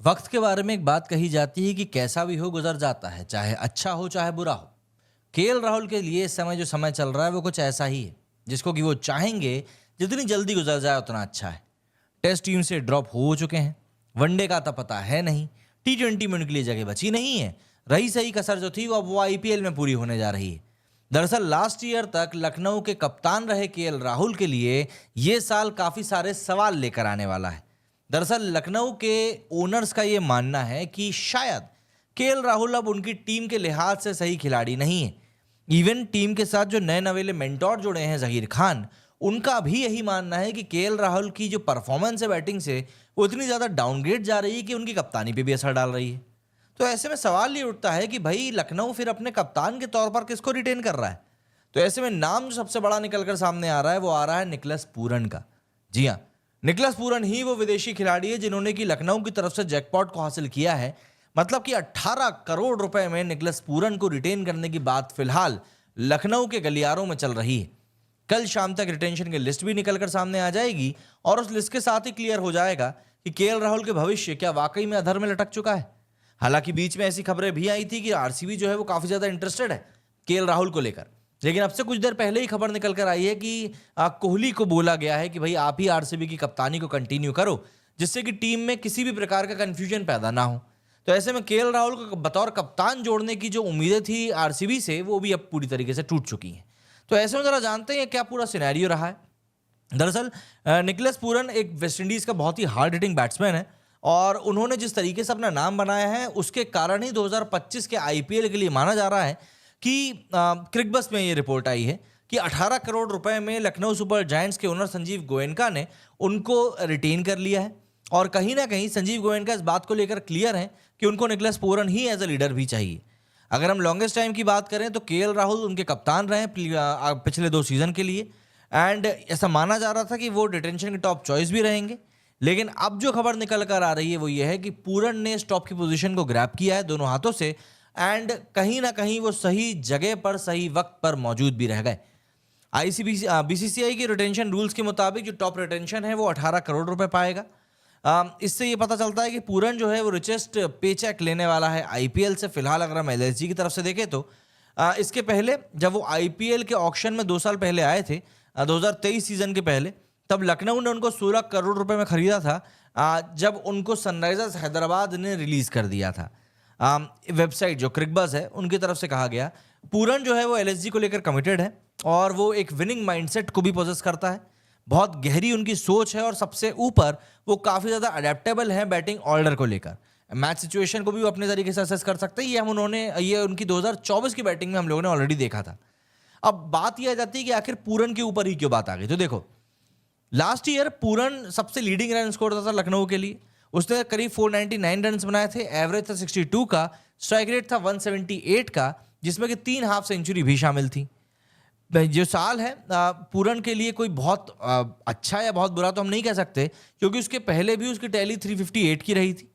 वक्त के बारे में एक बात कही जाती है कि कैसा भी हो गुजर जाता है, चाहे अच्छा हो चाहे बुरा हो। केएल राहुल के लिए इस समय जो समय चल रहा है वो कुछ ऐसा ही है, जिसको कि वो चाहेंगे जितनी जल्दी गुजर जाए उतना अच्छा है। टेस्ट टीम से ड्रॉप हो चुके हैं, वनडे का तो पता है नहीं, T20 में उनके लिए जगह बची नहीं है। रही सही कसर जो थी वो आईपीएल में पूरी होने जा रही है। दरअसल लास्ट ईयर तक लखनऊ के कप्तान रहे केएल राहुल के लिए ये साल काफी सारे सवाल लेकर आने वाला है। दरअसल लखनऊ के ओनर्स का ये मानना है कि शायद केएल राहुल अब उनकी टीम के लिहाज से सही खिलाड़ी नहीं है। इवन टीम के साथ जो नए नवेले मेंटोर जुड़े हैं जहीर खान, उनका भी यही मानना है कि केएल राहुल की जो परफॉर्मेंस है बैटिंग से वो इतनी ज़्यादा डाउनग्रेड जा रही है कि उनकी कप्तानी पे भी असर डाल रही है। तो ऐसे में सवाल ये उठता है कि भाई लखनऊ फिर अपने कप्तान के तौर पर किसको रिटेन कर रहा है। तो ऐसे में नाम जो सबसे बड़ा निकलकर सामने आ रहा है वो आ रहा है निकलस पूरन का। जी हाँ, निकलस पूरन ही वो विदेशी खिलाड़ी है जिन्होंने कि लखनऊ की तरफ से जैकपॉट को हासिल किया है। मतलब कि 18 करोड़ रुपए में निकलस पूरन को रिटेन करने की बात फिलहाल लखनऊ के गलियारों में चल रही है। कल शाम तक रिटेंशन की लिस्ट भी निकलकर सामने आ जाएगी और उस लिस्ट के साथ ही क्लियर हो जाएगा कि केएल राहुल के भविष्य क्या वाकई में अधर में लटक चुका है। हालांकि बीच में ऐसी खबरें भी आई थी कि आरसीबी जो है वो काफी ज्यादा इंटरेस्टेड है केएल राहुल को लेकर, लेकिन अब से कुछ देर पहले ही खबर निकल कर आई है कि कोहली को बोला गया है कि भाई आप ही आरसीबी की कप्तानी को कंटिन्यू करो, जिससे कि टीम में किसी भी प्रकार का कंफ्यूजन पैदा ना हो। तो ऐसे में केएल राहुल को बतौर कप्तान जोड़ने की जो उम्मीदें थी आरसीबी से वो भी अब पूरी तरीके से टूट चुकी हैं। तो ऐसे में जरा जानते हैं क्या पूरा सिनेरियो रहा है। दरअसल निकलस पूरन एक वेस्टइंडीज का बहुत ही हार्ड हिटिंग बैट्समैन है और उन्होंने जिस तरीके से अपना नाम बनाया है उसके कारण ही 2025 के आईपीएल के लिए माना जा रहा है कि क्रिकबस में ये रिपोर्ट आई है कि 18 करोड़ रुपए में लखनऊ सुपर जायंट्स के ओनर संजीव गोयनका ने उनको रिटेन कर लिया है। और कहीं ना कहीं संजीव गोयनका इस बात को लेकर क्लियर है कि उनको निकलस पूरन ही एज अ लीडर भी चाहिए। अगर हम लॉन्गेस्ट टाइम की बात करें तो केएल राहुल उनके कप्तान रहे पिछले 2 सीजन के लिए एंड ऐसा माना जा रहा था कि वो डिटेंशन के टॉप चॉइस भी रहेंगे। लेकिन अब जो खबर निकल कर आ रही है वो ये है कि पूरन ने स्टॉप की पोजीशन को ग्रैब किया है दोनों हाथों से एंड कहीं ना कहीं वो सही जगह पर सही वक्त पर मौजूद भी रह गए। बीसीसीआई के रिटेंशन रूल्स के मुताबिक जो टॉप रिटेंशन है वो 18 करोड़ रुपए पाएगा। इससे ये पता चलता है कि पूरन जो है वो रिचेस्ट पेचेक लेने वाला है आईपीएल से। फिलहाल अगर हम एलएसजी की तरफ से देखें तो इसके पहले जब वो आईपीएल के ऑक्शन में 2 साल पहले आए थे 2023 सीजन के पहले, तब लखनऊ ने उनको 16 करोड़ रुपए में खरीदा था जब उनको सनराइजर्स हैदराबाद ने रिलीज कर दिया था। वेबसाइट जो क्रिकबज़ है उनकी तरफ से कहा गया पूरन जो है वो एलएसजी को लेकर कमिटेड है और वो एक विनिंग माइंडसेट को भी पोजेस करता है। बहुत गहरी उनकी सोच है और सबसे ऊपर वो काफ़ी ज़्यादा अडेप्टेबल है बैटिंग ऑर्डर को लेकर। मैच सिचुएशन को भी वो अपने तरीके से असेस कर सकते हैं। ये उनकी 2024 की बैटिंग में हम लोगों ने ऑलरेडी देखा था। अब बात यह आ जाती है कि आखिर पूरन के ऊपर ही क्यों बात आ गई। तो देखो, लास्ट ईयर पूरन सबसे लीडिंग रन स्कोर था लखनऊ के लिए। उसने करीब 499 रन बनाए थे, एवरेज था 62 का, स्ट्राइक रेट था 178 का, जिसमें कि 3 हाफ सेंचुरी भी शामिल थी। जो साल है पूरन के लिए कोई बहुत अच्छा या बहुत बुरा तो हम नहीं कह सकते, क्योंकि उसके पहले भी उसकी टैली 358 की रही थी।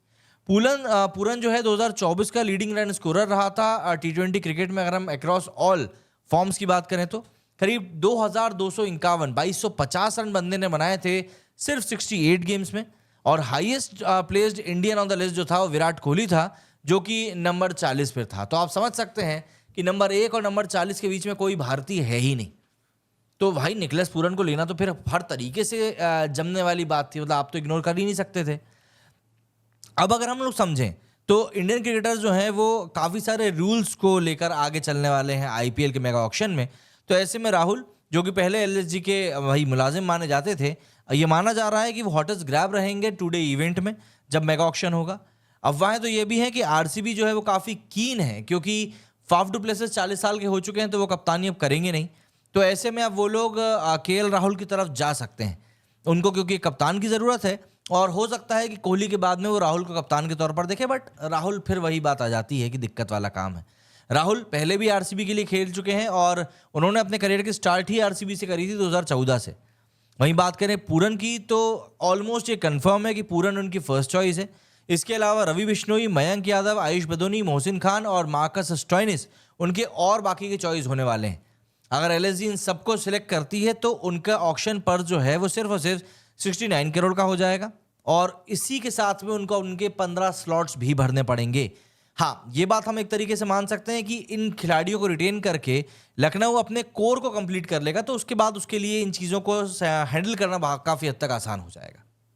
पूरन जो है 2024 का लीडिंग रन स्कोरर रहा था T20 क्रिकेट में। अगर हम अक्रॉस ऑल फॉर्म्स की बात करें तो करीब 2251 2250 रन बंदे ने बनाए थे सिर्फ 68 गेम्स में। और highest placed Indian on the list जो था वो विराट कोहली था, जो कि नंबर 40 पर था। तो आप समझ सकते हैं कि नंबर 1 और नंबर 40 के बीच में कोई भारतीय है ही नहीं। तो भाई निकलस पूरन को लेना तो फिर हर तरीके से जमने वाली बात थी, मतलब आप तो इग्नोर कर ही नहीं सकते थे। अब अगर हम लोग समझें तो इंडियन क्रिकेटर्स जो हैं वो काफ़ी सारे रूल्स को लेकर आगे चलने वाले हैं आईपीएल के मेगा ऑक्शन में। तो ऐसे में राहुल, जो कि पहले एलएसजी के वही मुलाजिम माने जाते थे, ये माना जा रहा है कि वो हॉटेस्ट ग्रैब रहेंगे टुडे इवेंट में जब मेगा ऑक्शन होगा। अफवाहें तो ये भी हैं कि आरसीबी जो है वो काफ़ी कीन है, क्योंकि फाफ डू प्लेसेस 40 साल के हो चुके हैं तो वो कप्तानी अब करेंगे नहीं। तो ऐसे में अब वो लोग केएल राहुल की तरफ जा सकते हैं उनको, क्योंकि कप्तान की ज़रूरत है। और हो सकता है कि कोहली के बाद में वो राहुल को कप्तान के तौर पर देखे, बट राहुल फिर वही बात आ जाती है कि दिक्कत वाला काम है। राहुल पहले भी आरसीबी के लिए खेल चुके हैं और उन्होंने अपने करियर की स्टार्ट ही आरसीबी से करी थी 2014 से। वहीं बात करें पूरन की तो ऑलमोस्ट ये कंफर्म है कि पूरन उनकी फर्स्ट चॉइस है। इसके अलावा रवि बिश्नोई, मयंक यादव, आयुष बदोनी, मोहसिन खान और मार्कस स्टोइनिस उनके और बाकी के चॉइस होने वाले हैं। अगर एलएसजी इन सबको सिलेक्ट करती है तो उनका ऑक्शन पर जो है वो सिर्फ और सिर्फ 69 करोड़ का हो जाएगा और इसी के साथ में उनको उनके 15 स्लॉट्स भी भरने पड़ेंगे। हाँ, ये बात हम एक तरीके से मान सकते हैं कि इन खिलाड़ियों को रिटेन करके लखनऊ अपने कोर को कंप्लीट कर लेगा, तो उसके बाद उसके लिए इन चीज़ों को हैंडल करना काफ़ी हद तक आसान हो जाएगा।